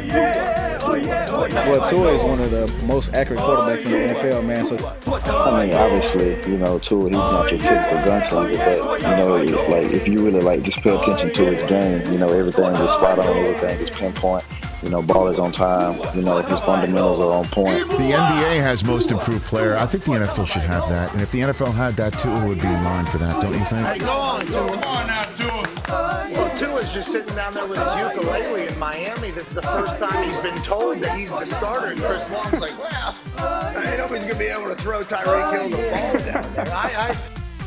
yeah, oh yeah, oh yeah. Well, Tua is one of the most accurate quarterbacks in the NFL, man. So I mean, obviously, Tua, he's not your typical gunslinger, but, like, if you really, like, just pay attention to his game, everything is spot on, everything is pinpoint. Ball is on time. His fundamentals are on point. The NBA has most improved player. I think the NFL should have that. And if the NFL had that, Tua would be in line for that, don't you think? Hey, go on, Tua. Come on now, Tua. Well, Tua's just sitting down there with his ukulele in Miami. This is the first time he's been told that he's the starter. And Chris Long's like, well, I know he's going to be able to throw Tyreek Hill the ball down there.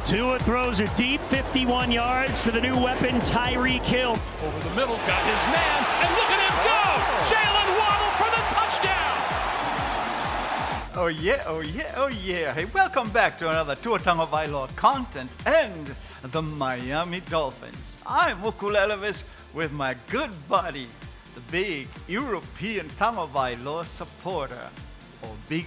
Tua throws it deep, 51 yards to the new weapon, Tyreek Hill. Over the middle, got his man, and look at him go! Jalen Waddle for the touchdown! Oh yeah, oh yeah, oh yeah. Hey, welcome back to another Tua Tagovailoa content and the Miami Dolphins. I'm Ukulelevis with my good buddy, the big European Tagovailoa supporter, or Big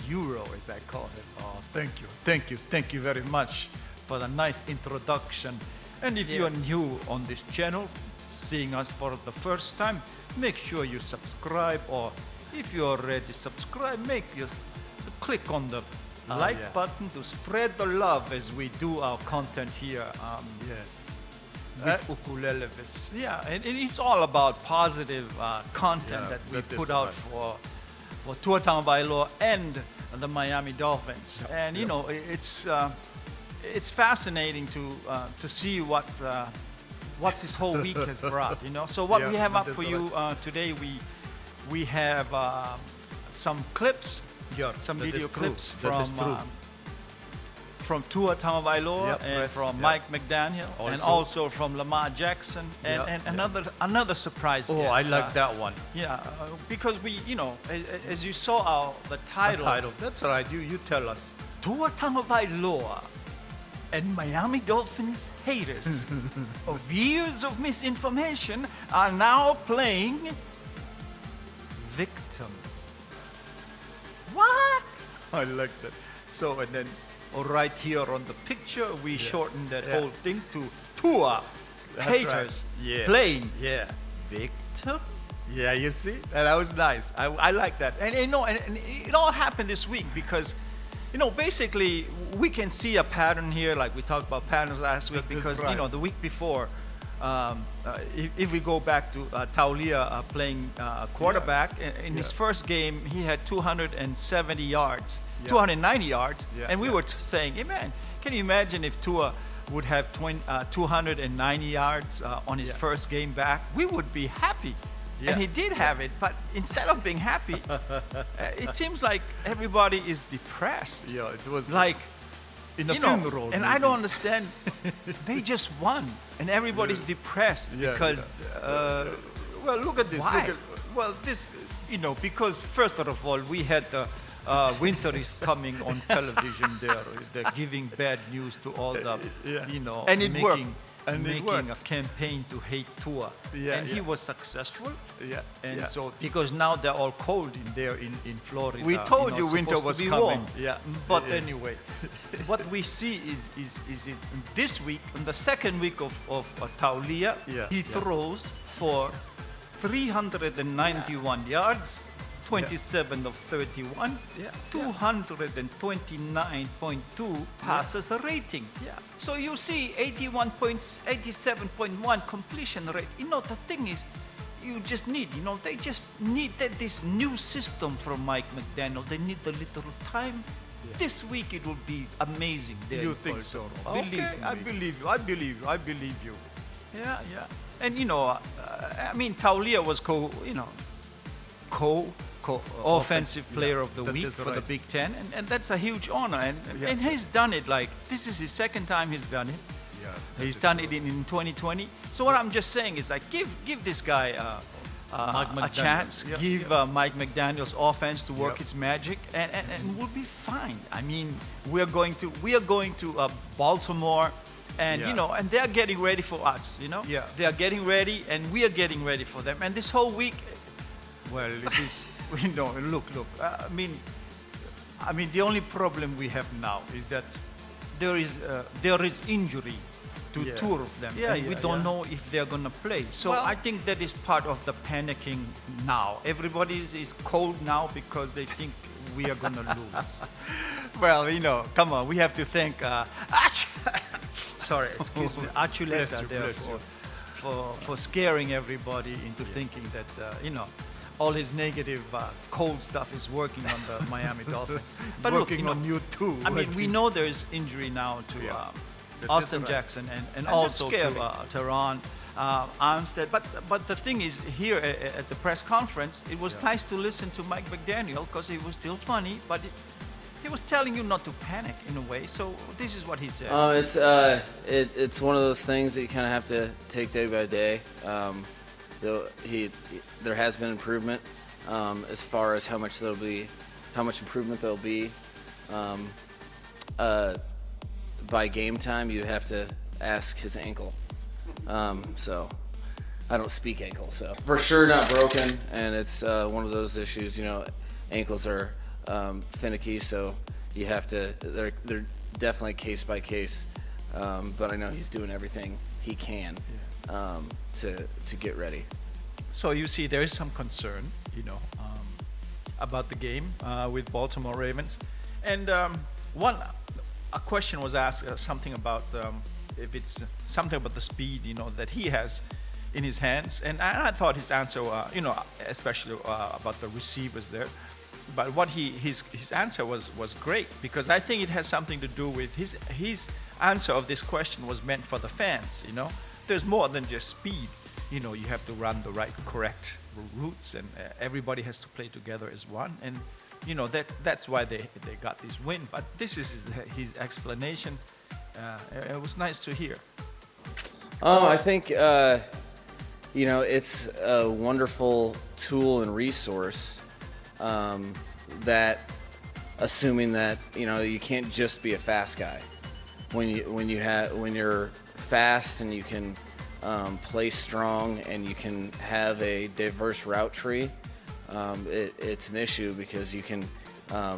Euro as I call it. Oh, thank you very much for the nice introduction. And if you're new on this channel, seeing us for the first time, make sure you subscribe, or if you already subscribed, click on the like button to spread the love as we do our content here. With Ukulelevis. Yeah, and it's all about positive content that we put out for Tua Tagovailoa and the Miami Dolphins. And it's fascinating to see what this whole week has brought. So what we have up for you today, we have some clips, some video clips from Tua Tagovailoa and from Mike McDaniel, and also from Lamar Jackson, and another surprise guest. Oh, I like that one. Yeah, because as you saw the title. That's right. You tell us. Tua Tagovailoa and Miami Dolphins haters of years of misinformation are now playing victim. What? I like that. So, and then right here on the picture, we shortened that whole thing to Tua haters playing victim. Yeah, you see? That was nice. I like that. And it all happened this week because, basically we can see a pattern here, like we talked about patterns last week, because, the week before, if we go back to Taulia playing quarterback, in his first game, he had 270 yards, 290 yards, and we were saying, hey man, can you imagine if Tua would have 290 yards on his first game back? We would be happy. And he did have it, but instead of being happy, it seems like everybody is depressed. Yeah, it was like in a funeral. And I don't understand. They just won, and everybody's depressed because. Well, look at this. Why? Because first of all, we had the winter is coming on television. They're giving bad news to all the, and it worked. making a campaign to hate Tua. And he was successful. So because now they're all cold in Florida. We told you winter was coming. But anyway, what we see is in this week, in the second week of Taulia, he throws for 391 yards, 27 of 31, 229.2 passes rating. So you see 87.1 completion rate. The thing is, you just need, they just need this new system from Mike McDaniel. They need a little time. This week it will be amazing. You think so? Okay, I believe you. Yeah. And Taulia was offensive player of the week for the Big Ten, and that's a huge honor. And he's done it. Like, this is his second time he's done it. He's done it in 2020. So what I'm just saying is, like, give this guy a chance. Give Mike McDaniel's offense to work its magic, and we'll be fine. I mean, we are going to Baltimore. And and they're getting ready for us. They are getting ready, and we are getting ready for them. And this whole week, well, it is. Look. I mean, the only problem we have now is that there is injury two of them. Yeah, and we don't know if they're going to play. So Well- I think that is part of the panicking now. Everybody is cold now because they think we are going to lose. Well, come on, we have to thank, sorry, excuse me, Archuleta there for scaring everybody into thinking that, all his negative cold stuff is working on the Miami Dolphins. But Working look, on you too. I mean, we know there's injury now to Austin Jackson and also to Teron Armstead. But the thing is, here at the press conference, it was nice to listen to Mike McDaniel because he was still funny, but he was telling you not to panic in a way. So this is what he said. It's one of those things that you kind of have to take day by day. There has been improvement as far as how much improvement there'll be. By game time, you'd have to ask his ankle. So I don't speak ankle, so for sure not broken, and it's one of those issues. Ankles are finicky, so you have to. They're definitely case by case, but I know he's doing everything he can to get ready. So you see, there is some concern, about the game with Baltimore Ravens, and a question was asked, something about if it's something about the speed, that he has in his hands, and I thought his answer, especially about the receivers there, but what his answer was great, because I think it has something to do with his answer of this question was meant for the fans. There's more than just speed. You have to run the correct routes, and everybody has to play together as one, and that's why they got this win. But this is his explanation. It was nice to hear. I think it's a wonderful tool and resource that, assuming that you can't just be a fast guy. When you're fast and you can play strong and you can have a diverse route tree, it's an issue because you can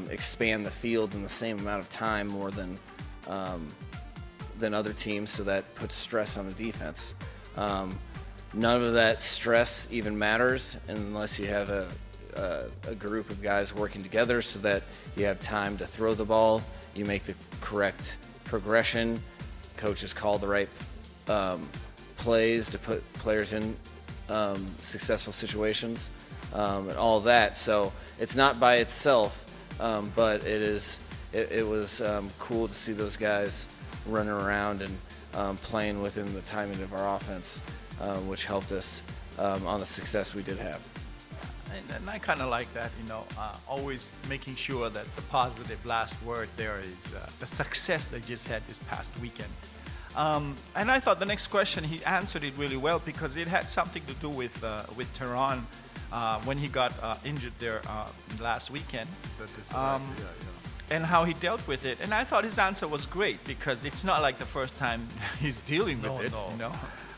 expand the field in the same amount of time more than other teams, so that puts stress on the defense. None of that stress even matters unless you have a group of guys working together, so that you have time to throw the ball, you make the correct progression, coaches call the right plays to put players in successful situations, and all that. So it's not by itself, but it was cool to see those guys running around and playing within the timing of our offense, which helped us on the success we did have. And I kind of like that, always making sure that the positive last word there is the success they just had this past weekend. And I thought the next question, he answered it really well, because it had something to do with Teron when he got injured there last weekend. And how he dealt with it. And I thought his answer was great, because it's not like the first time he's dealing with it.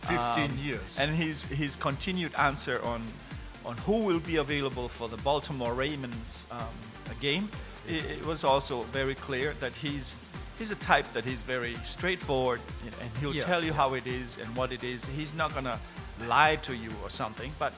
15 years. And his continued answer on who will be available for the Baltimore Ravens game, it was also very clear that he's a type that is very straightforward, and he'll tell you how it is and what it is. He's not gonna lie to you or something, but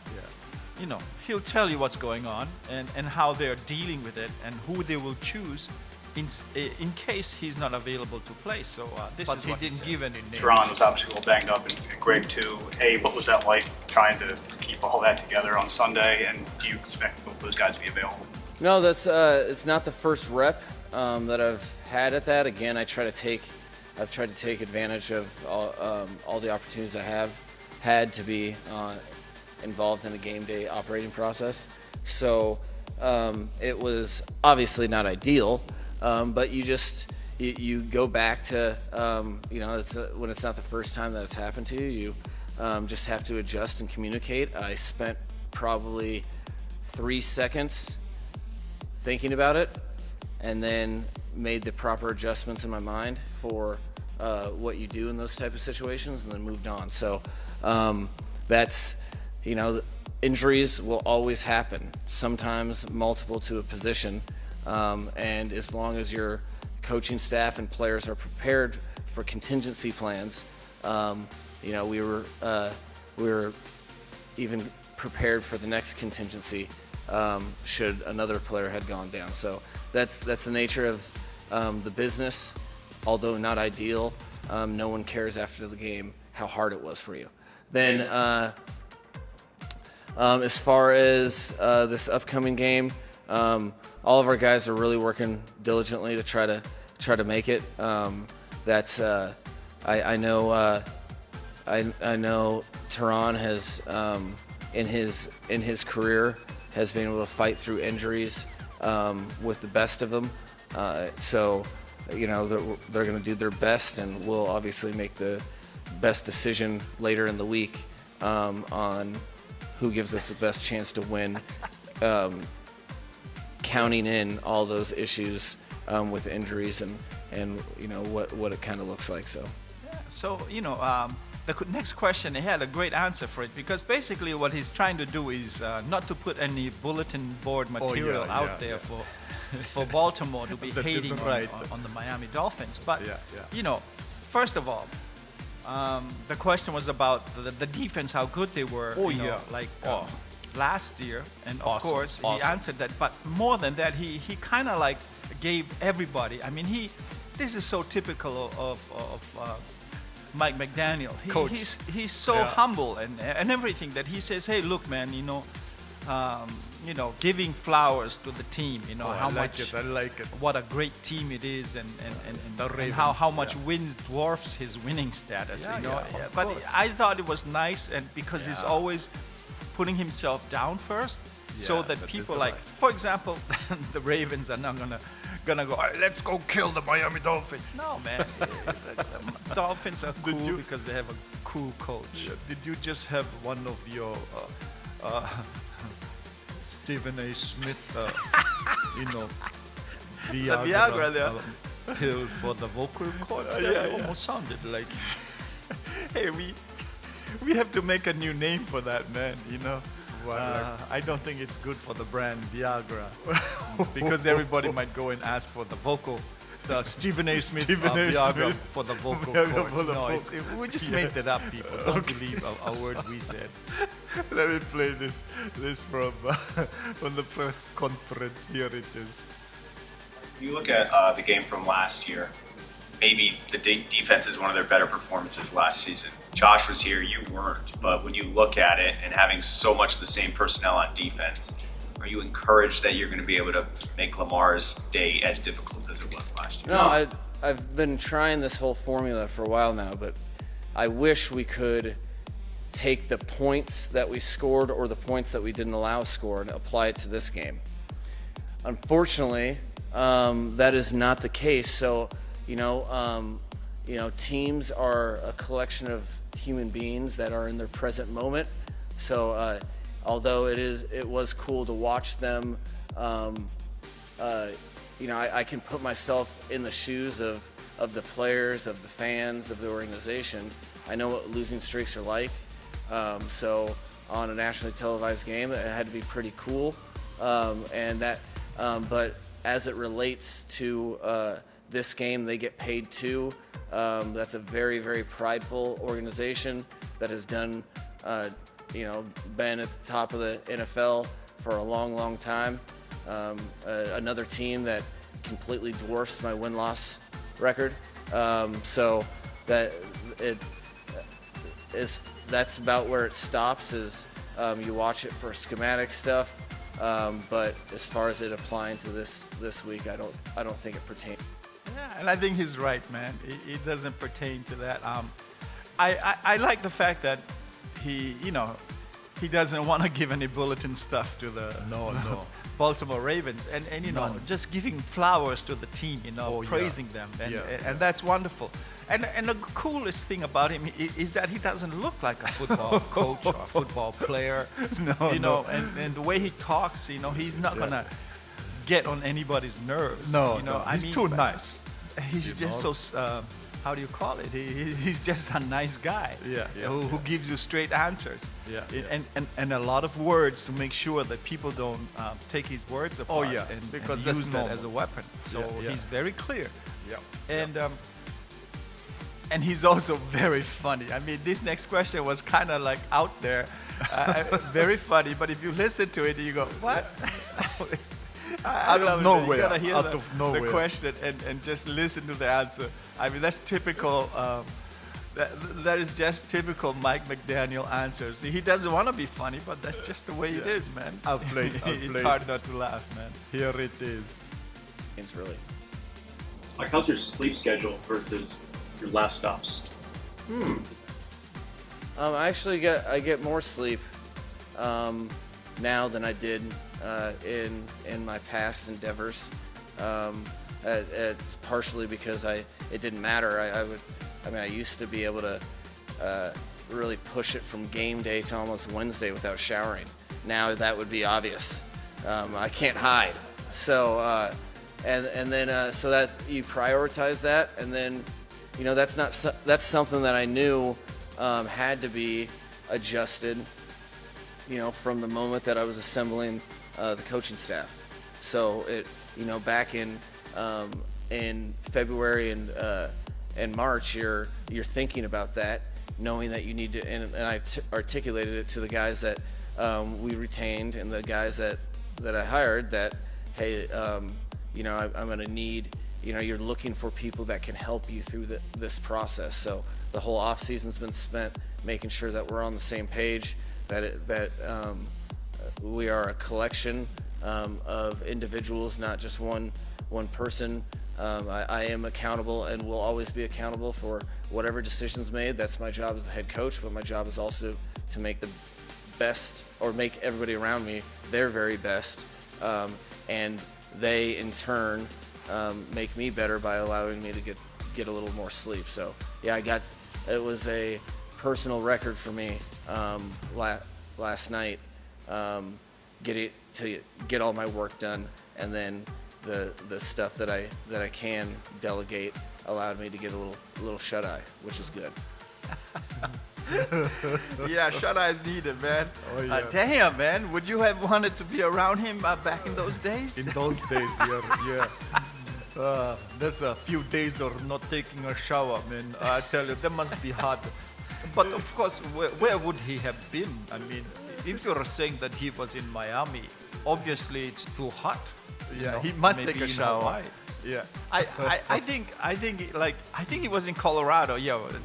he'll tell you what's going on and how they're dealing with it and who they will choose in case he's not available to play. So this but is he what didn't said. give any names. Teron was obviously a little banged up, and Greg too. What was that like trying to keep all that together on Sunday? And do you expect both those guys to be available? No, that's it's not the first rep that I've had at that. Again, I've tried to take advantage of all the opportunities I have had to be involved in the game day operating process. So it was obviously not ideal, but you go back to when it's not the first time that it's happened to you. You just have to adjust and communicate. I spent probably 3 seconds thinking about it, and then made the proper adjustments in my mind for what you do in those type of situations, and then moved on. So that's, injuries will always happen, sometimes multiple to a position, and as long as your coaching staff and players are prepared for contingency plans, We were even prepared for the next contingency should another player had gone down. So that's the nature of the business. Although not ideal, no one cares after the game how hard it was for you. Then as far as this upcoming game, all of our guys are really working diligently to try to make it. I know Tehran has in his career has been able to fight through injuries with the best of them. So they're going to do their best, and we'll obviously make the best decision later in the week on who gives us the best chance to win, counting in all those issues with injuries and what it kind of looks like. So. So, the next question, he had a great answer for it, because basically what he's trying to do is not to put any bulletin board material out there for Baltimore to be hating on the Miami Dolphins. But, first of all, the question was about the defense, how good they were, last year. And of course, he answered that. But more than that, he kind of like gave everybody, this is so typical of Mike McDaniel. He's so humble and everything, that he says, hey, look, man, giving flowers to the team, I like it. What a great team it is, and how much wins dwarfs his winning status. But I thought it was nice, and because he's always putting himself down first, so that people for example, the Ravens are not gonna go, let's go kill the Miami Dolphins. No, man. The Dolphins are cool because they have a cool coach. Did you just have one of your Stephen A. Smith, Viagra pill for the vocal cords? It almost sounded like. Hey, we have to make a new name for that, man. I don't think it's good for the brand Viagra, because everybody might go and ask for the Stephen A. Smith Viagra for the vocal cords. We just made that up, people. Don't believe a word we said. Let me play this from the press conference. Here it is. When you look at the game from last year, maybe the defense is one of their better performances last season. Josh was here, you weren't. But when you look at it and having so much of the same personnel on defense, are you encouraged that you're going to be able to make Lamar's day as difficult as it was last year? No, I've been trying this whole formula for a while now, but I wish we could take the points that we scored or the points that we didn't allow scored and apply it to this game. Unfortunately, that is not the case. So, teams are a collection of human beings that are in their present moment. So, although it was cool to watch them, I can put myself in the shoes of the players, of the fans, of the organization. I know what losing streaks are like. So on a nationally televised game, it had to be pretty cool. But as it relates to this game, they get paid too. That's a very, very prideful organization that has done, been at the top of the NFL for a long, long time. Another team that completely dwarfs my win-loss record. So that's about where it stops. Is you watch it for schematic stuff, but as far as it applying to this week, I don't think it pertains. Yeah, and I think he's right, man. It doesn't pertain to that. I like the fact that he doesn't want to give any bulletin stuff to the Baltimore Ravens, and just giving flowers to the team, praising them, and that's wonderful. And the coolest thing about him is that he doesn't look like a football coach or a football player. And the way he talks, he's not gonna get on anybody's nerves. He's too nice. He's just so. How do you call it? He's just a nice guy who gives you straight answers. And a lot a words to make sure that people don't take his words apart and use that as a weapon. So he's very clear. And And he's also very funny. I mean, this next question was kind of like out there, very funny. But if you listen to it, you go, "What?" Out of nowhere. You gotta hear Out of nowhere. the question and just listen to the answer. I mean, that's typical. That is just typical Mike McDaniel answers. He doesn't want to be funny, but that's just the way it is, man. Outplayed. It's hard not to laugh, man. Here it is. It's really. Like, how's your sleep schedule versus your last stops? I get more sleep now than I did in my past endeavors. It's partially because it didn't matter. I used to be able to really push it from game day to almost Wednesday without showering. Now that would be obvious. I can't hide. So so that you prioritize that, and then that's something that I knew had to be adjusted. From the moment that I was assembling the coaching staff. So back in February and March, you're thinking about that, knowing that you need to, and I articulated it to the guys that we retained and the guys that I hired that, hey, I'm going to need, you're looking for people that can help you through this process. So the whole off season's been spent making sure that we're on the same page, that we are a collection of individuals, not just one person. I am accountable and will always be accountable for whatever decisions made. That's my job as the head coach, but my job is also to make the best, or make everybody around me their very best, and they in turn make me better by allowing me to get a little more sleep. So yeah, it was a personal record for me last night, get all my work done, and then the stuff that I can delegate allowed me to get a little shut eye, which is good. Yeah, shut eye is needed, man. Oh, yeah. Damn, man, would you have wanted to be around him back in those days? In those days, yeah. That's a few days of not taking a shower, man. I tell you, that must be hard. But of course, where would he have been? I mean, if you're saying that he was in Miami, obviously it's too hot. Yeah, he must maybe take a in shower. Hawaii. Yeah. I think he was in Colorado,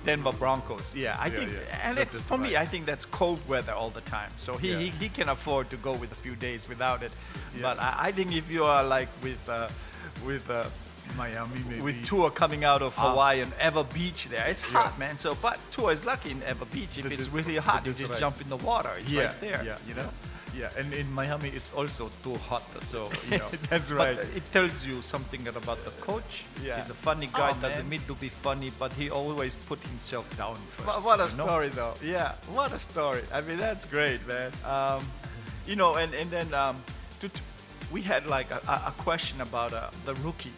Denver Broncos. Yeah, I think, and That it's is for me. right. I think that's cold weather all the time. So he can afford to go with a few days without it. Yeah. But I think if you are like with Miami, maybe. with Tua coming out of Hawaii and Ever Beach there, it's hot, man. So, but Tua is lucky in Ever Beach. If That it's is- really hot, that you is just right. jump in the water. It's right there. Yeah. Yeah, and in Miami it's also too hot, so That's but right. it tells you something about the coach. Yeah. He's a funny guy, Oh, doesn't man. mean to be funny, but he always put himself down first. What a you know? story, though. Yeah, what a story. I mean, that's great, man. And then we had like a question about the rookie,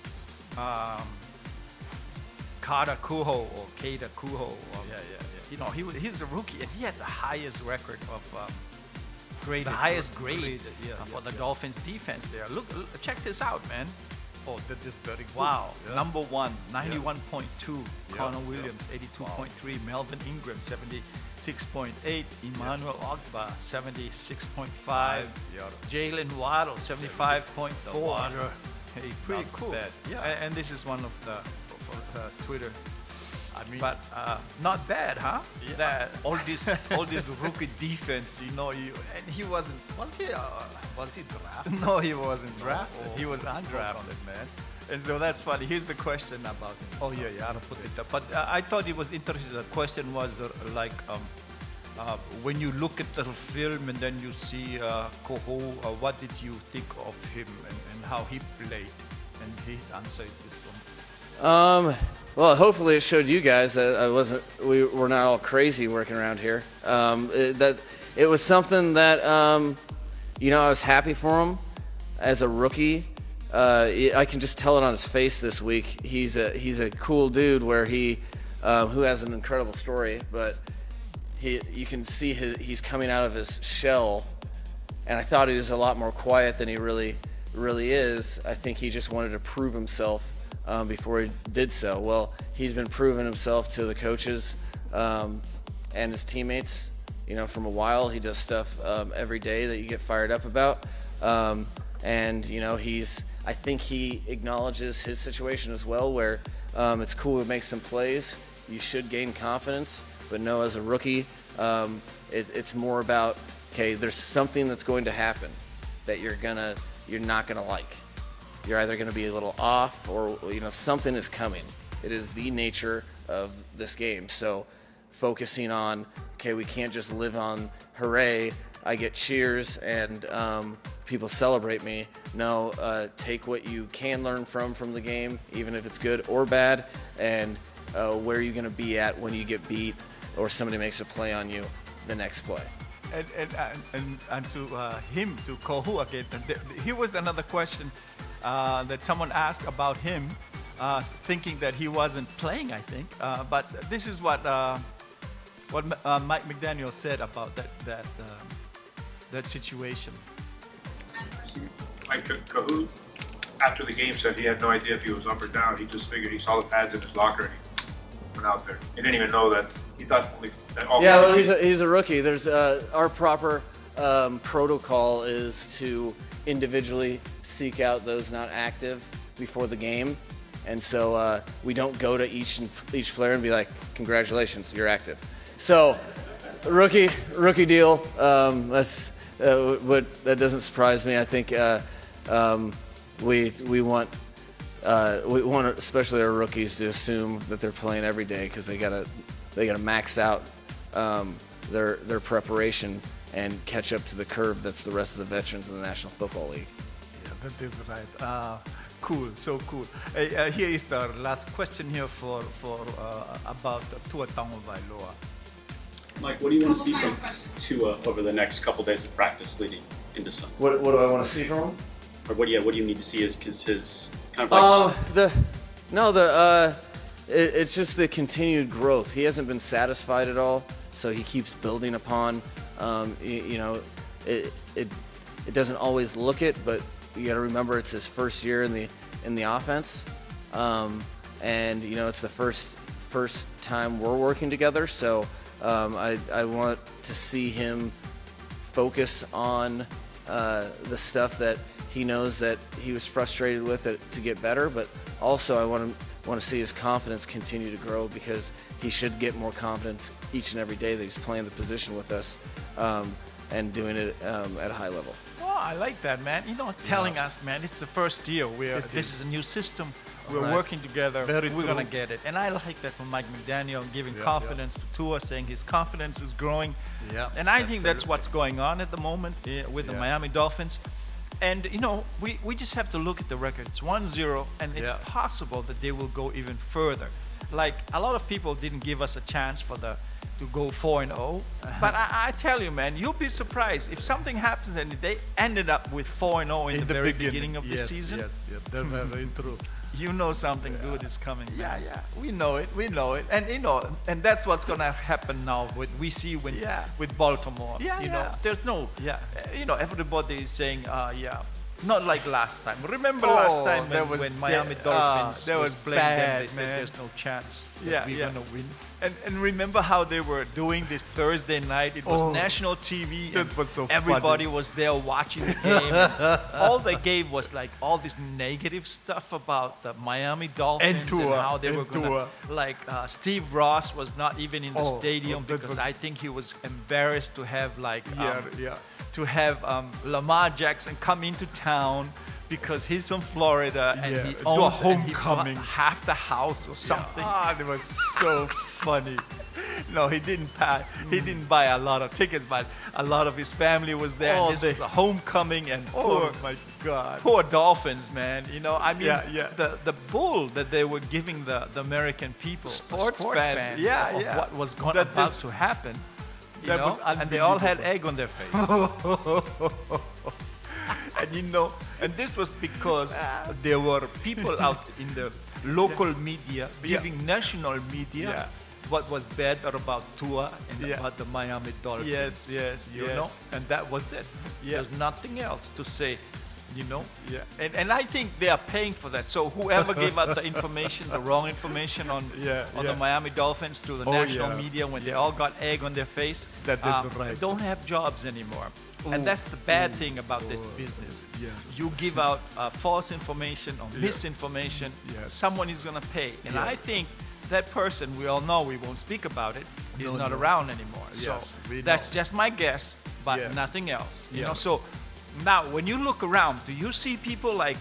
Kata Kuho or Kata Kuho. He's a rookie, and he had the highest record of the highest grade for the Dolphins defense there. Look, check this out, man. Oh, that is very good. Wow. Yeah. Number one, 91.2. Yeah. Connor Williams, 82.3. Melvin Ingram, 76.8. Emmanuel Ogba, 76.5. Yeah. Jalen Waddle, 75.4. Water. Hey, pretty Not cool. bad. Yeah. And this is one of the Twitter. I mean, But not bad, huh? yeah, That all this rookie defense, and he wasn't. Was he drafted? No, he wasn't drafted. Oh, He was undrafted, man. And so that's funny. Here's the question about him. Oh yeah, I'll put it up. But I thought it was interesting. The question was when you look at the film and then you see Koho, what did you think of him and how he played? And his answer is this one. Well, hopefully it showed you guys that we were not all crazy working around here. It was something that, I was happy for him as a rookie. I can just tell it on his face this week. He's a cool dude where who has an incredible story, but you can see he's coming out of his shell, and I thought he was a lot more quiet than he really is. I think he just wanted to prove himself before he did so. Well, he's been proving himself to the coaches and his teammates, from a while. He does stuff every day that you get fired up about. And, I think he acknowledges his situation as well, where it's cool to make some plays. You should gain confidence, but no, as a rookie, it's more about, okay, there's something that's going to happen that you're not gonna like. You're either gonna be a little off, or something is coming. It is the nature of this game. So focusing on, okay, we can't just live on hooray, I get cheers and people celebrate me. No, take what you can learn from the game, even if it's good or bad, and where are you going to be at when you get beat or somebody makes a play on you the next play. And to him, to Kohu again, here was another question that someone asked about him, thinking that he wasn't playing, I think. But this is what Mike McDaniel said about that situation. Mike Kahoot, after the game, said he had no idea if he was up or down. He just figured he saw the pads in his locker and he went out there. He didn't even know that. He thought only that all. Yeah, well, he's a rookie. There's our proper protocol is to individually seek out those not active before the game, and so we don't go to each player and be like, "Congratulations, you're active." So, rookie deal. That's that doesn't surprise me. I think we want especially our rookies to assume that they're playing every day, because they gotta max out their preparation and catch up to the curve that's the rest of the veterans in the National Football League. Yeah, that is right. Cool, so cool. Here is the last question here for about Tua Tagovailoa. Mike, what do you want to see from Tua over the next couple days of practice leading into Sunday? What do I want to see from him? Or what do you need to see as his kind of like? It's just the continued growth. He hasn't been satisfied at all, so he keeps building upon. It doesn't always look it, but you got to remember it's his first year in the offense, and it's the first time we're working together. So I want to see him focus on the stuff that he knows that he was frustrated with to get better, but also I want to see his confidence continue to grow, because he should get more confidence each and every day that he's playing the position with us and doing it at a high level. Oh, I like that, man. Telling us, man, it's the first year. This is a new system. We're working together. We're going to get it. And I like that from Mike McDaniel, giving confidence to Tua, saying his confidence is growing. Yeah, and I think that's what's going on at the moment with the Miami Dolphins. And, we just have to look at the record. It's 1-0, and it's possible that they will go even further. Like, a lot of people didn't give us a chance to go 4-0. But I tell you, man, you'll be surprised if something happens and they ended up with 4-0 in the very beginning of the season. Yes, that's very true. Something good is coming. Yeah, we know it. And and that's what's gonna happen now. With Baltimore. There's no. Everybody is saying, not like last time. Remember last time when Miami Dolphins was playing them, they said there's no chance that we're gonna win. And remember how they were doing this Thursday night? It was national TV. That was so everybody funny. was there watching the game. All they gave was like all this negative stuff about the Miami Dolphins and how they were gonna Steve Ross was not even in the stadium because I think he was embarrassed to have to have Lamar Jackson come into town because he's from Florida and he owns homecoming half the house or something. It was so funny. No, he didn't buy a lot of tickets, but a lot of his family was there. And this was a homecoming, and my God, poor Dolphins, man. The bull that they were giving the American people, sports fans, of what was about to happen. And they all had egg on their face. And this was because there were people out in the local media giving national media what was bad about Tua and about the Miami Dolphins. Yes. And that was it. There's nothing else to say. You know? Yeah. And I think they are paying for that. So whoever gave out the information, the wrong information on the Miami Dolphins to the national media when they all got egg on their face, That is right. don't have jobs anymore. And that's the bad thing about this business. You give out false information or misinformation, someone is going to pay. And I think that person, we all know, we won't speak about it, is not around anymore. Yes, so that's just my guess, but nothing else. You know, so now when you look around, do you see people like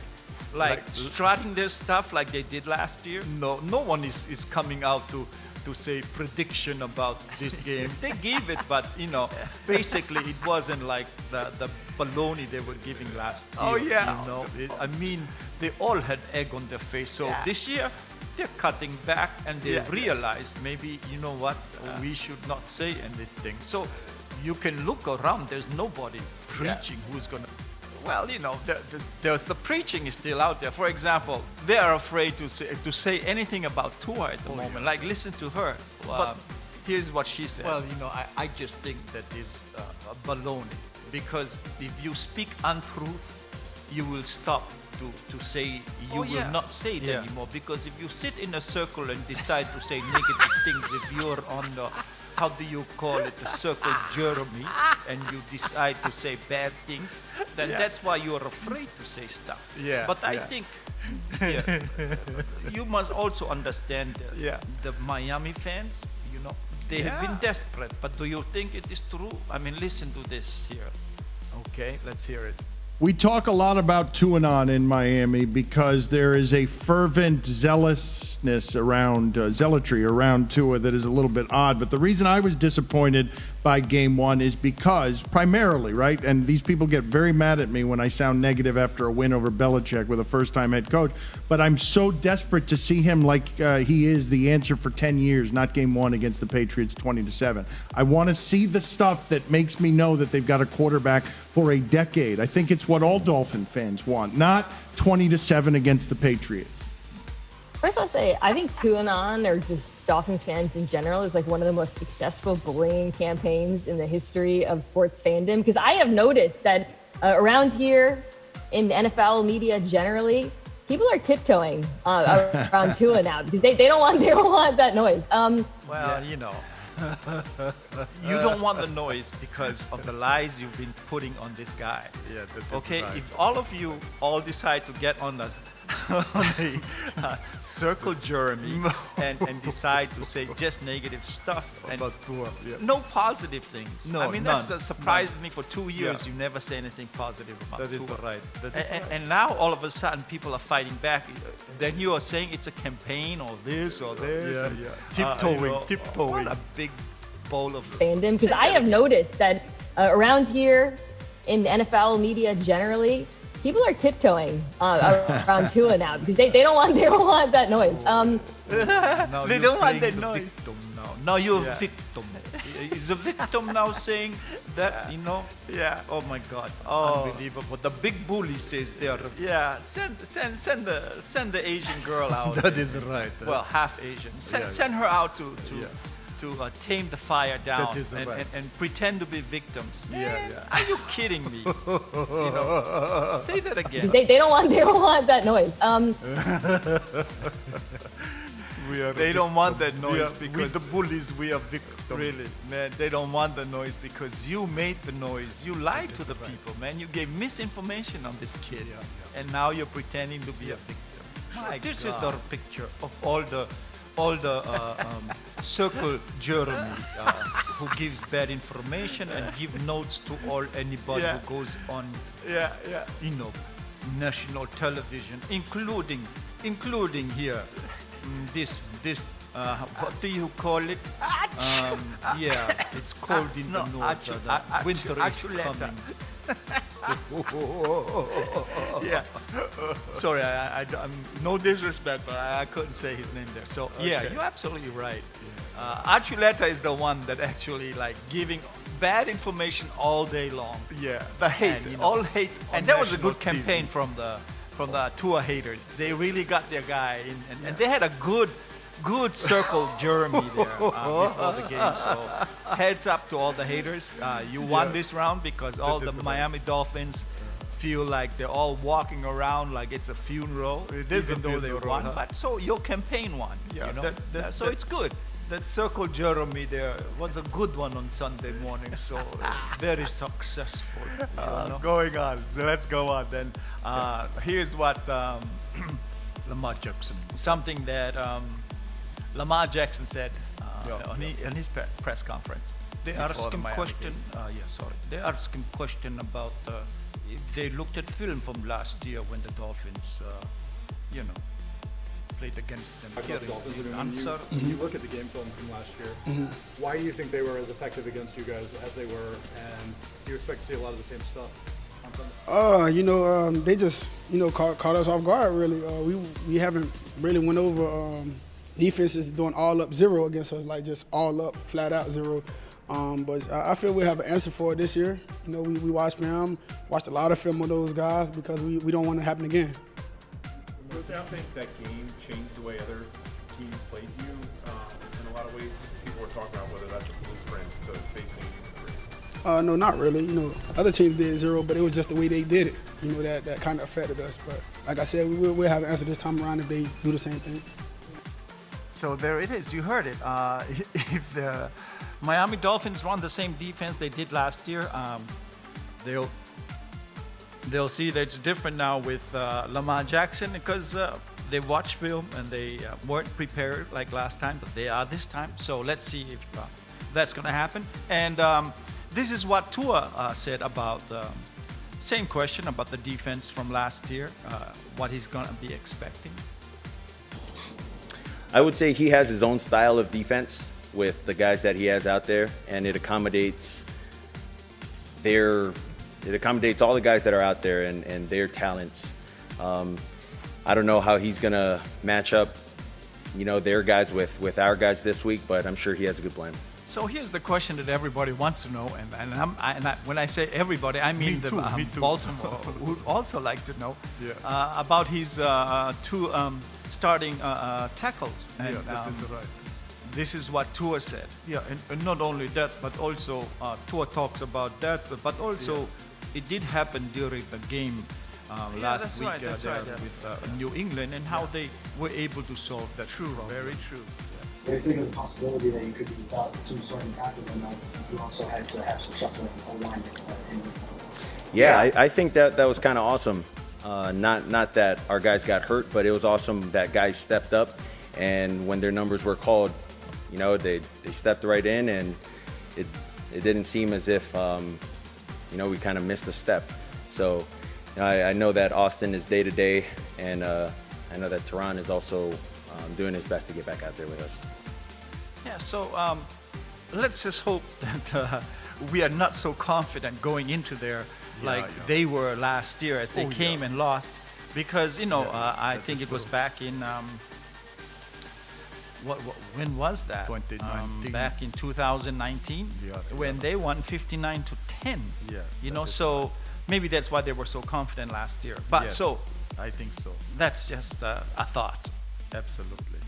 strutting their stuff like they did last year? No one is coming out to say prediction about this game. They gave it, but you know, basically it wasn't like the baloney they were giving last year. Oh yeah. You know, I mean, they all had egg on their face. So this year they're cutting back, and they realized maybe, you know what, we should not say anything. So you can look around. There's nobody preaching who's gonna. Well, you know, there's the preaching is still out there. For example, they are afraid to say anything about Tua at the moment. Like, listen to her. But here's what she said. Well, you know, I just think that is baloney, because if you speak untruth, you will stop to say, you will not say it anymore. Because if you sit in a circle and decide to say negative things, if you're on the, how do you call it, the circle Jeremy, and you decide to say bad things, then that's why you're afraid to say stuff. But I think you must also understand the Miami fans, you know, they have been desperate. But do you think it is true? I mean, listen to this here. Okay, let's hear it. We talk a lot about Tuanon in Miami because there is a fervent zealousness around, zealotry around Tua that is a little bit odd. But the reason I was disappointed by game one is because, primarily, right, and these people get very mad at me when I sound negative after a win over Belichick with a first-time head coach, but I'm so desperate to see him like he is the answer for 10 years, not game one against the Patriots 20-7. I want to see the stuff that makes me know that they've got a quarterback for a decade. I think it's what all Dolphin fans want, not 20-7 against the Patriots. First, I'll say, I think Tuanon, or just Dolphins fans in general, is like one of the most successful bullying campaigns in the history of sports fandom. Because I have noticed that around here in NFL media generally, people are tiptoeing around Tua now because they don't want that noise. Well, you know, you don't want the noise because of the lies you've been putting on this guy. Yeah, that's okay, right. if all of you all decide to get on the circle Jeremy and decide to say just negative stuff and about Tua, no positive things. No, I mean, none. that's surprised me for 2 years. You never say anything positive about That is Tua. right. And now all of a sudden people are fighting back. Then you are saying it's a campaign or this or this. Tiptoeing. What a big bowl of fandom. Because I have noticed that around here in NFL media generally, people are tiptoeing around Tua now because they don't want that noise. They don't want that noise. Now you're a victim. Is the victim now saying that, you know? Yeah. Oh my God. Unbelievable. The big bully says they are. Yeah. Send the Asian girl out. That is right. Well, half Asian. Send her out to tame the fire down and pretend to be victims. Man, are you kidding me? You know, say that again. They don't want that noise. They don't want that noise because with the bullies we are victims. Really, man, they don't want the noise because you made the noise. You lied to the people, man. You gave misinformation on this kid, and now you're pretending to be a victim. This is the picture of all the circle Jeremy who gives bad information and give notes to anybody who goes on you know, national television, including here this what do you call it? It's cold in the north. The winter is coming. Sorry, I'm no disrespect, but I couldn't say his name there. So you're absolutely right. Archuleta is the one that actually like giving bad information all day long. Yeah, the hate, and, all hate. And that was a good campaign from the Tua haters. They really got their guy in, and they had a good good circle Jeremy there before the game. So heads up to all the haters. You won this round because all the Miami Dolphins feel like they're all walking around like it's a funeral, even though they won. But so your campaign won. Yeah, you know? So it's good. That circle Jeremy there was a good one on Sunday morning, so very successful. Going on. So let's go on then. Here's what Lamar Jackson. something that Lamar Jackson said on his press conference. They before asked the him Miami question. game. They asked him question about if they looked at film from last year when the Dolphins, played against them. About the Dolphins, His when answer. you look at the game film from last year, why do you think they were as effective against you guys as they were, and do you expect to see a lot of the same stuff on Sunday? They just, caught us off guard, really. We haven't really went over defenses doing all up zero against us, like just all up, flat out zero. But I feel we have an answer for it this year. We watched film, watched a lot of film of those guys because we don't want it to happen again. Do you think that game changed the way other teams played you in a lot of ways? People were talking about whether that's a blueprint to facing. No, not really. Other teams did zero, but it was just the way they did it. That kind of affected us. But like I said, we'll have an answer this time around if they do the same thing. So there it is. You heard it. If the Miami Dolphins run the same defense they did last year, they'll see that it's different now with Lamar Jackson because they watch film and they weren't prepared like last time, but they are this time. So let's see if that's going to happen. And this is what Tua said about same question about the defense from last year, what he's going to be expecting. I would say he has his own style of defense with the guys that he has out there, and it accommodates all the guys that are out there and their talents. I don't know how he's gonna match up, their guys with our guys this week, but I'm sure he has a good plan. So here's the question that everybody wants to know, and when I say everybody, I mean Me too. Baltimore would also like to know about his two starting tackles. And, that is right. This is what Tua said. Yeah, and not only that, but also Tua talks about that, but also it did happen during the game last week with New England and how they were able to solve that. True, very true. Do you think of the possibility that you could be without two starting tackles and you also had to have some shuffling of alignment? Yeah, I think that was kind of awesome. Not that our guys got hurt, but it was awesome that guys stepped up, and when their numbers were called, they stepped right in, and it didn't seem as if we kind of missed a step. So I know that Austin is day to day, and I know that Tehran is also doing his best to get back out there with us. Yeah, so let's just hope that we are not so confident going into there they were last year as they came and lost, because I think it was back in when was that? 2019. Back in 2019, when they won 59-10. So maybe that's why they were so confident last year. But yes, I think so. That's just a thought. Absolutely.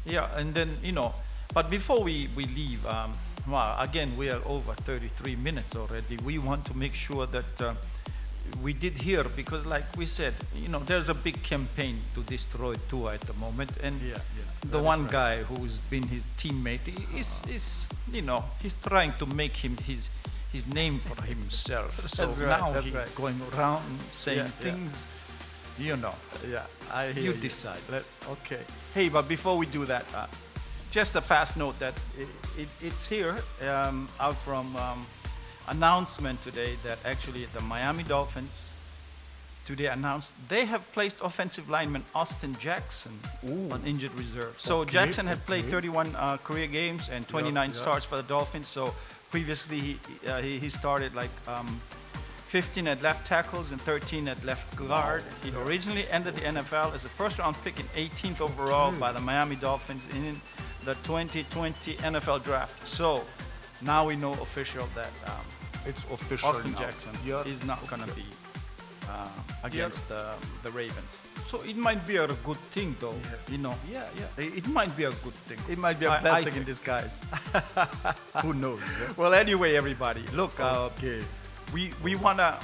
Yeah, and then but before we leave, again we are over 33 minutes already. We want to make sure that we did hear, because like we said, there's a big campaign to destroy Tua at the moment, and the one guy who's been his teammate is he's trying to make him his name for himself. So now he's going around saying things. I hear you. Decide. Okay. Hey, but before we do that, just a fast note that it's here out from announcement today that actually the Miami Dolphins today announced they have placed offensive lineman Austin Jackson on injured reserve. So Jackson had played 31 career games and 29 starts for the Dolphins. So previously he started 15 at left tackles and 13 at left guard. He originally entered the NFL as a first-round pick and 18th overall by the Miami Dolphins in the 2020 NFL Draft. So now we know official that it's official Austin now. Jackson is not going to be against the Ravens. So it might be a good thing, though. You know. Yeah. It might be a good thing. It might be a blessing in disguise. Who knows? Well, anyway, everybody, look. We wanna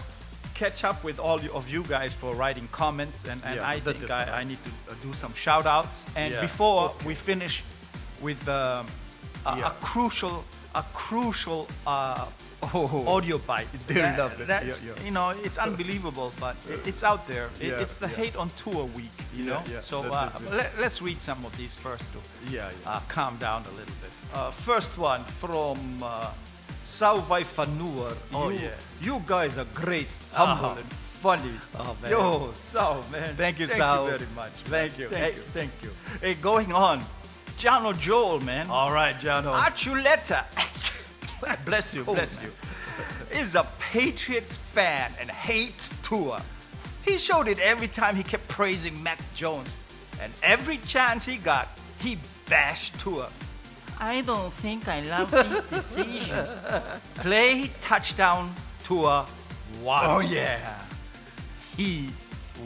catch up with all of you guys for writing comments, and I think I need to do some shout outs. And before we finish with a crucial audio bite. That's you know, it's unbelievable, but it's out there. It's the hate on Tua week, you know. So let's read some of these first to calm down a little bit. First one from Salvai Fanur. You guys are great, humble and funny. Oh man. Yo, Sal, man. Thank you, Thank Sal. you very much. Thank you. Thank you. Hey, going on. Jano Joel, man. All right, Jano. Archuleta. Bless you. Bless you. Is a Patriots fan and hates Tua. He showed it every time he kept praising Mac Jones. And every chance he got, he bashed Tua. I don't think I love this decision. Play touchdown Tua. Wow. Oh yeah. He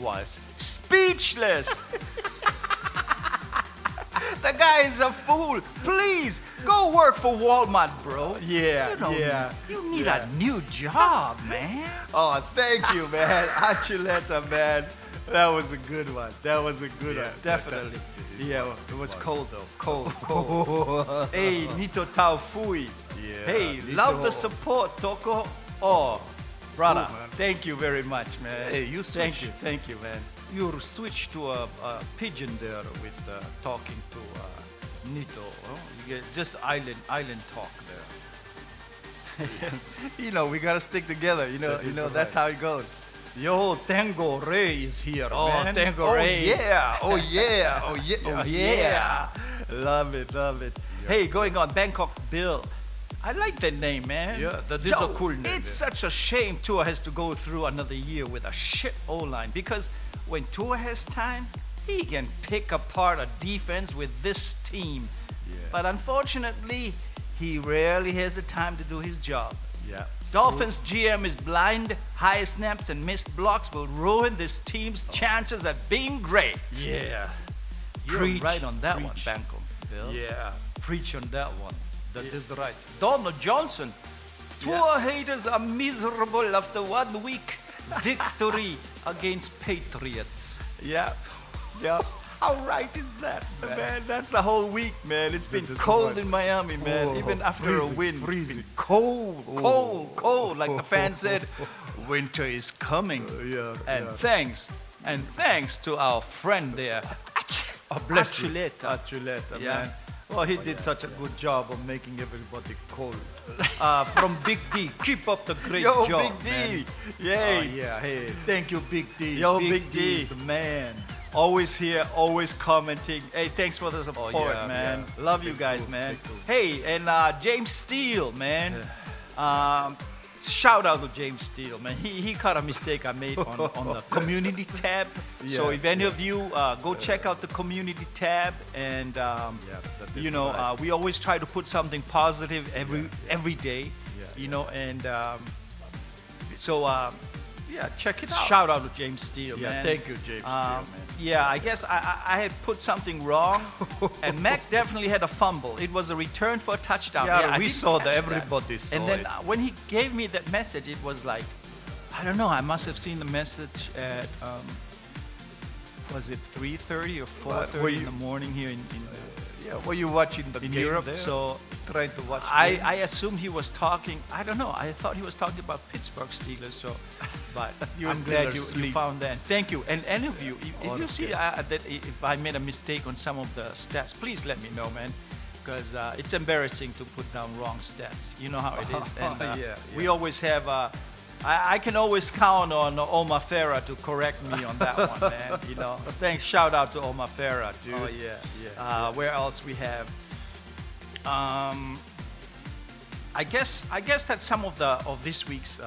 was speechless. The guy is a fool. Please go work for Walmart, bro. You need a new job, man. Oh, thank you, man. Archuleta, man. That was a good one. That was a good one. Definitely. It was cold though. Cold. Hey, Nito Tau Fui. Hey, love the support, Toko. Oh, brother, thank you very much, man. Hey, you Thank you, man. You switch to a pigeon there with talking to Nito. Oh, you get just island talk there. You know, we gotta stick together. You know, that's how it goes. Yo, Tango Ray is here, man. Tango Ray. Oh yeah. Love it. Hey, going on, Bangkok Bill. I like that name, man. Yeah, that is a cool name. It's such a shame Tua has to go through another year with a shit O-line, because when Tua has time, he can pick apart a defense with this team. But unfortunately, he rarely has the time to do his job. Dolphins GM is blind. High snaps and missed blocks will ruin this team's chances at being great. Yeah. You're right on that one, Bangkok Bill. Yeah. Preach on that one. That is right. Donald Johnson. Tua haters are miserable after 1 week victory against Patriots. Yeah. How right is that, man? That's the whole week, man. It's been cold in Miami, man. Even after a win, it's been cold. Like the fans said, winter is coming. And thanks to our friend there, Archuleta, yeah. man. Well, he did such a good job of making everybody cold. From Big D, keep up the great Yo, job, Big D. man. Yay. Hey, thank you, Big D. Yo, Big D. is the man. Always here, always commenting. Hey, thanks for the support, man. Love you guys, man. Hey, and James Steele, man. Shout out to James Steele, man. He caught a mistake I made on the community tab. So if any of you go check out the community tab, and we always try to put something positive every day, and check it out. Shout out to James Steele, man. Thank you, James Steele, man. Yeah, I guess I had put something wrong, and Mac definitely had a fumble. It was a return for a touchdown. Yeah, we saw that. Everybody saw it. And then when he gave me that message, it was like, I don't know, I must have seen the message at, was it 3:30 or 4:30 in the morning here in were you watching the in game Europe? there? So trying to watch. I assumed he was talking. I don't know. I thought he was talking about Pittsburgh Steelers. So, but I'm glad you found that. Thank you. And any of you, if you see that if I made a mistake on some of the stats, please let me know, man. Because it's embarrassing to put down wrong stats. You know how it is. And we always have. I can always count on Omar Farah to correct me on that one, man. Thanks. Shout out to Omar Farah, dude. Oh yeah. Where else we have? I guess that's some of this week's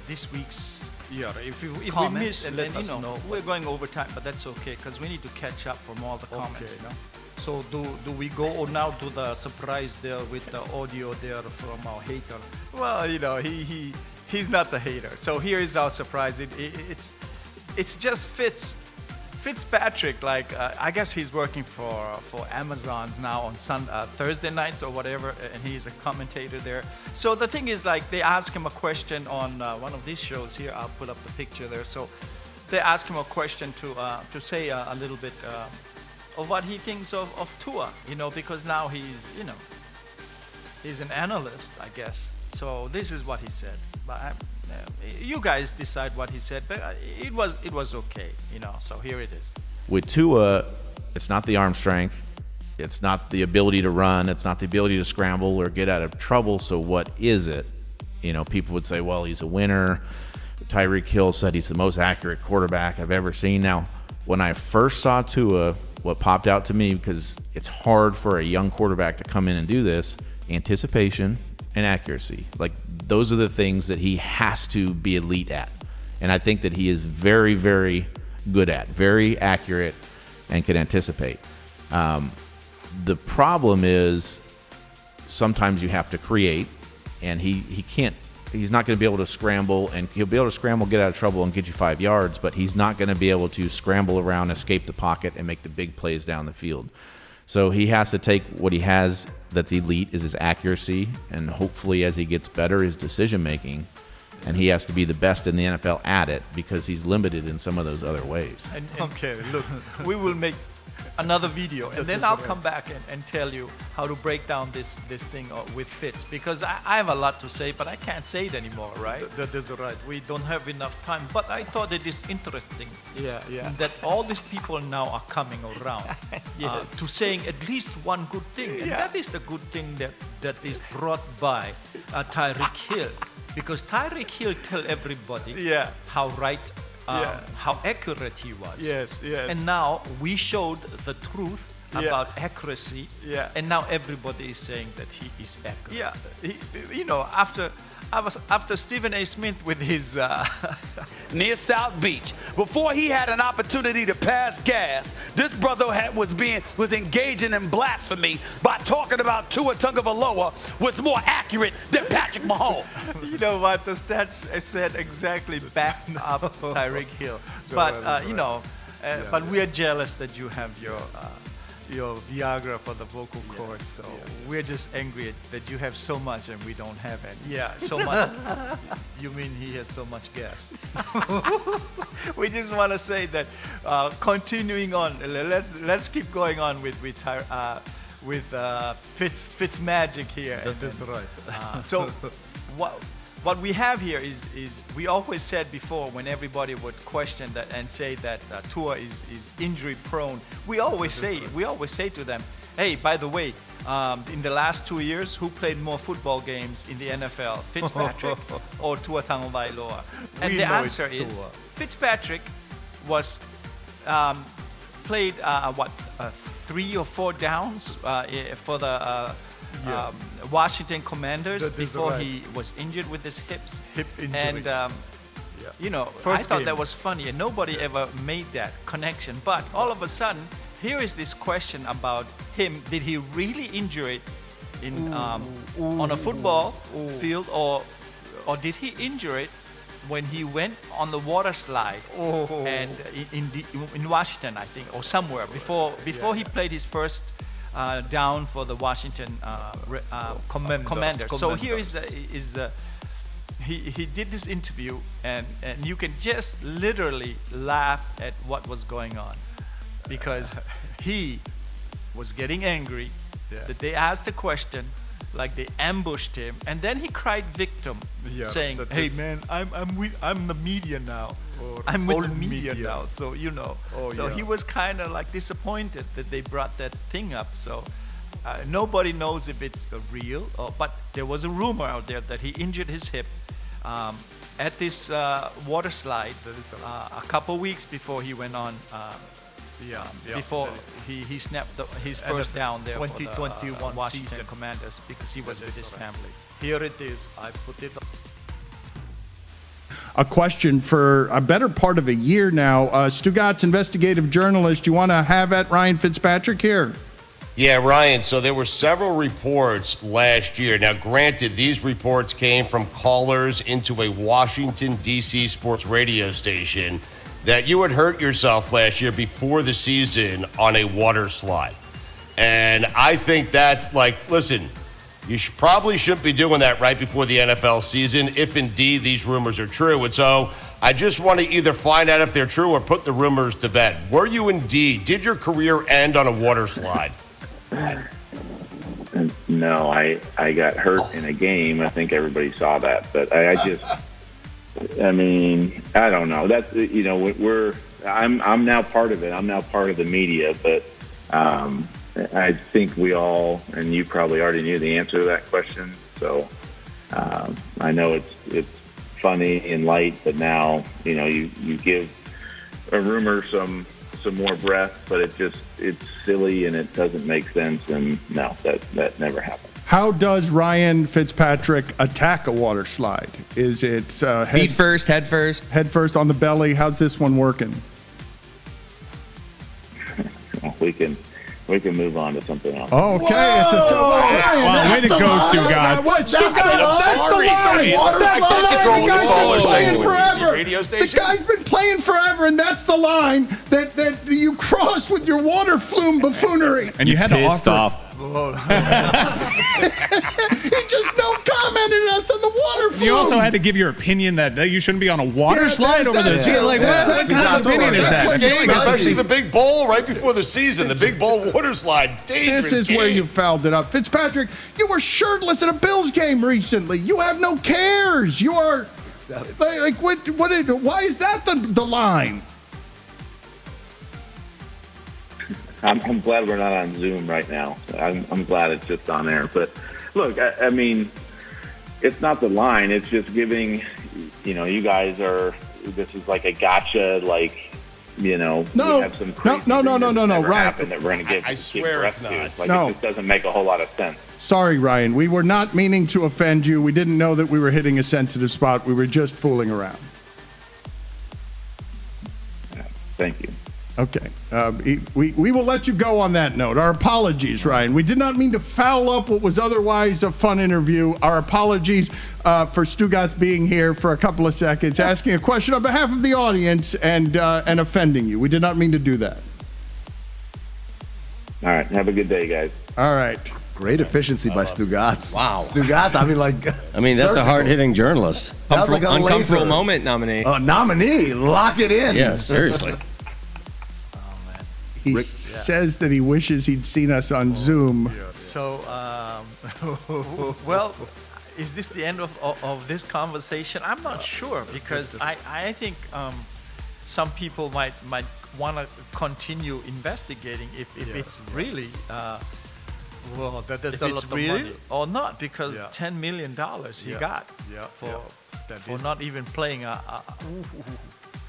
If we miss, and then we're going overtime, but that's okay because we need to catch up from all the comments. So do we go now to the surprise there with the audio there from our hater? Well, He's not the hater. So here is our surprise. It's just Fitzpatrick. Like I guess he's working for Amazon now on Thursday nights or whatever, and he's a commentator there. So the thing is, like, they ask him a question on one of these shows here. I'll put up the picture there. So they ask him a question to say a little bit of what he thinks of Tua, because now he's an analyst, I guess. So this is what he said. But you guys decide what he said, but it was okay, So here it is. With Tua, it's not the arm strength, it's not the ability to run, it's not the ability to scramble or get out of trouble. So what is it? People would say, well, he's a winner. Tyreek Hill said he's the most accurate quarterback I've ever seen. Now, when I first saw Tua, what popped out to me, because it's hard for a young quarterback to come in and do this, anticipation and accuracy. Like, those are the things that he has to be elite at. And I think that he is very, very good at, very accurate, and can anticipate. The problem is sometimes you have to create, and he's not going to be able to scramble, and he'll be able to scramble, get out of trouble, and get you 5 yards, but he's not going to be able to scramble around, escape the pocket, and make the big plays down the field. So he has to take what he has that's elite, is his accuracy, and hopefully as he gets better, his decision-making, and he has to be the best in the NFL at it, because he's limited in some of those other ways. And okay, look, we will make another video, and then I'll come back and tell you how to break down this thing with Fitz, because I have a lot to say, but I can't say it anymore, right? That is right. We don't have enough time, but I thought it is interesting yeah. that all these people now are coming around Yes. to saying at least one good thing, and that is the good thing that is brought by Tyreek Hill, because Tyreek Hill tell everybody how right how accurate he was. Yes. And now we showed the truth about accuracy. And now everybody is saying that he is accurate. After Stephen A. Smith with his near South Beach, before he had an opportunity to pass gas, this brother was engaging in blasphemy by talking about Tua Tagovailoa was more accurate than Patrick Mahomes. You know what? The stats said exactly back up Tyreek Hill. But but we are jealous that you have your Viagra for the vocal cords, so we're just angry that you have so much and we don't have any. Yeah. So much. You mean he has so much gas? We just want to say that continuing on, let's keep going on with Fitz magic here. That is right. So what we have here is we always said before, when everybody would question that and say that Tua is injury prone, we always say to them, hey, by the way, in the last 2 years, who played more football games in the NFL, Fitzpatrick or Tua Tagovailoa? And the answer is Fitzpatrick was played 3 or 4 downs for the Washington Commanders before he was injured with his hip injury. And I thought that was funny, and nobody ever made that connection. But all of a sudden, here is this question about him: did he really injure it on a football field, or did he injure it when he went on the water slide and in Washington, I think, or somewhere before he played his first down for the Washington Commanders. So here he did this interview, and you can just literally laugh at what was going on, because he was getting angry that they asked the question, like they ambushed him, and then he cried victim, saying, "Hey man, I'm the media now. I'm with the media now." So he was kind of like disappointed that they brought that thing up. So nobody knows if it's real, but there was a rumor out there that he injured his hip at this water slide a couple weeks before he went on. Before he snapped his first down there 2021 for the Washington season. Commanders, because he was with his family. Here it is. I put it. A question for a better part of a year now. Stugat's investigative journalist. You want to have at Ryan Fitzpatrick here? Yeah, Ryan, so there were several reports last year. Now, granted, these reports came from callers into a Washington, D.C. sports radio station that you had hurt yourself last year before the season on a water slide. And I think that's like, listen, you probably shouldn't be doing that right before the NFL season if indeed these rumors are true. And so I just want to either find out if they're true or put the rumors to bed. Were you indeed? Did your career end on a water slide? No, I got hurt in a game. I think everybody saw that, but I mean, I don't know. That's, you know, I'm now part of it. I'm now part of the media, but I think we all, and you probably already knew the answer to that question. So I know it's funny and light, but now, you know, you give a rumor some more breath, but it's silly and it doesn't make sense. And no, that never happened. How does Ryan Fitzpatrick attack a water slide? Is it feet first, head first? Head first on the belly. How's this one working? Well, we can move on to something else. Okay, it's a wow, way to go, Stu Gotts. That's the line. The guy's been playing forever, and that's the line that you cross with your water flume buffoonery. And you had to offer. He just no commented us on the water flume. You also had to give your opinion that you shouldn't be on a water slide over the season. Like, what kind of opinion is that? Especially the big bowl right before the season, the big bowl water slide. Dangerous This is game. where you fouled it up. Fitzpatrick, you were shirtless at a Bills game recently. You have no cares. You are like why is that the line? I'm glad we're not on Zoom right now. I'm glad it's just on air. But look, I mean, it's not the line. It's just giving, you know, you guys are, this is like a gotcha, like, you know, we have some crazy no, right. Ryan. That we're going to give I swear it's not. Like, No. it just doesn't make a whole lot of sense. Sorry, Ryan. We were not meaning to offend you. We didn't know that we were hitting a sensitive spot. We were just fooling around. Thank you. Okay. We will let you go on that note. Our apologies, Ryan. We did not mean to foul up what was otherwise a fun interview. Our apologies for Stu Gotts being here for a couple of seconds, asking a question on behalf of the audience and offending you. We did not mean to do that. All right. Have a good day, guys. All right. Great efficiency by Stu Gotts. Wow. Stu Gotts, I mean, that's a hard-hitting journalist. That was like a Uncomfortable laser. moment nominee. Nominee. Lock it in. Yeah, seriously. He says that he wishes he'd seen us on Zoom. So, well, is this the end of this conversation? I'm not sure, because I think some people might want to continue investigating if it's really well, that's a lot of money or not, because $10 million he got for not even playing a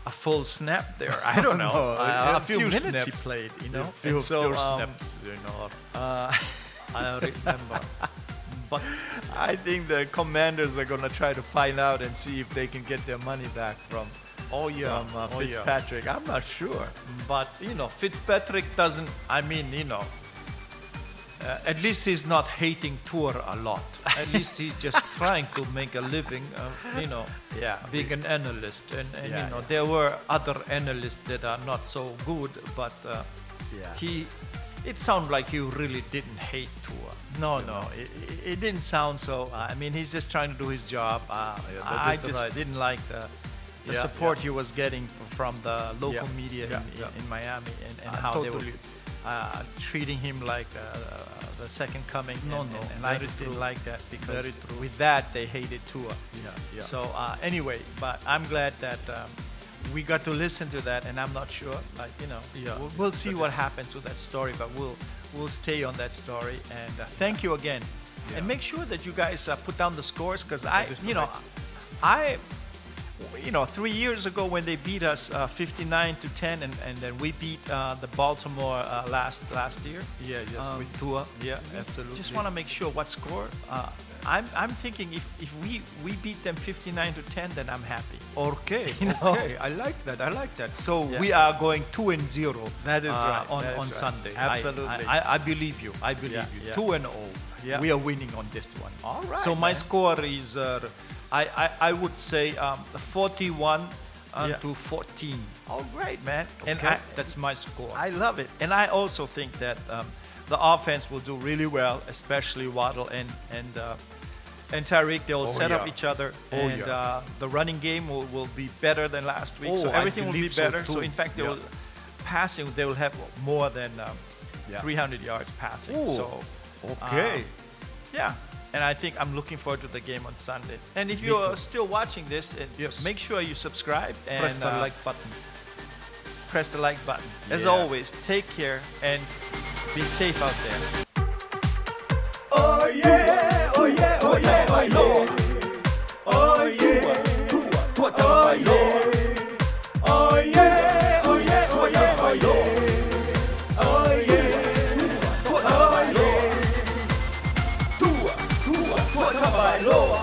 full snap there. I don't know. A few minutes snaps. He played, you know. Few snaps, you know. I remember. But I think the Commanders are going to try to find out and see if they can get their money back from Fitzpatrick. I'm not sure. But, you know, Fitzpatrick doesn't, I mean, you know, at least he's not hating Tua a lot. At least he's just trying to make a living, you know, being an analyst. And you know, there were other analysts that are not so good, but it sounded like he really didn't hate Tua. No, it didn't sound so. I mean, he's just trying to do his job. I just didn't like the support he was getting from the local media in Miami and how they were treating him like the second coming. And I just didn't like that, because with that they hated Tua. So anyway, but I'm glad that we got to listen to that, and I'm not sure, like, you know, we'll see what happens to that story, but we'll stay on that story. And thank you again, 3 years ago when they beat us 59-10, and then we beat the Baltimore last year. Yeah, yes, with Tua. Yeah, absolutely. Just want to make sure what score. I'm thinking if we beat them 59-10, then I'm happy. Okay, You know? okay. I like that. So Yeah. we are going 2-0. That is right. On That is right. Sunday. Absolutely. I believe you. I believe you. yeah. 2-0. Yeah. We are winning on this one. All right, So my man. score is I would say 41 to 14. Oh, great, man. And Okay. that's my score. I love it. And I also think that the offense will do really well, especially Waddle and Tyreek. They will set up yeah. each other, Oh, and yeah. the running game will be better than last week. Oh, So I everything will be believe so better. too. So in fact, Yeah. passing they will have more than Yeah. 300 yards passing. Ooh, So okay. yeah. And I think I'm looking forward to the game on Sunday. And if you're still watching this, make sure you subscribe and Press the like button. Press the like button. As Yeah. always, take care and be safe out there. Oh yeah, oh yeah, oh yeah, oh yeah. Oh yeah, Tua Tagovailoa. Oh yeah, oh yeah, oh yeah, oh yeah. Oh yeah, Tua Tagovailoa. Tua Tagovailoa.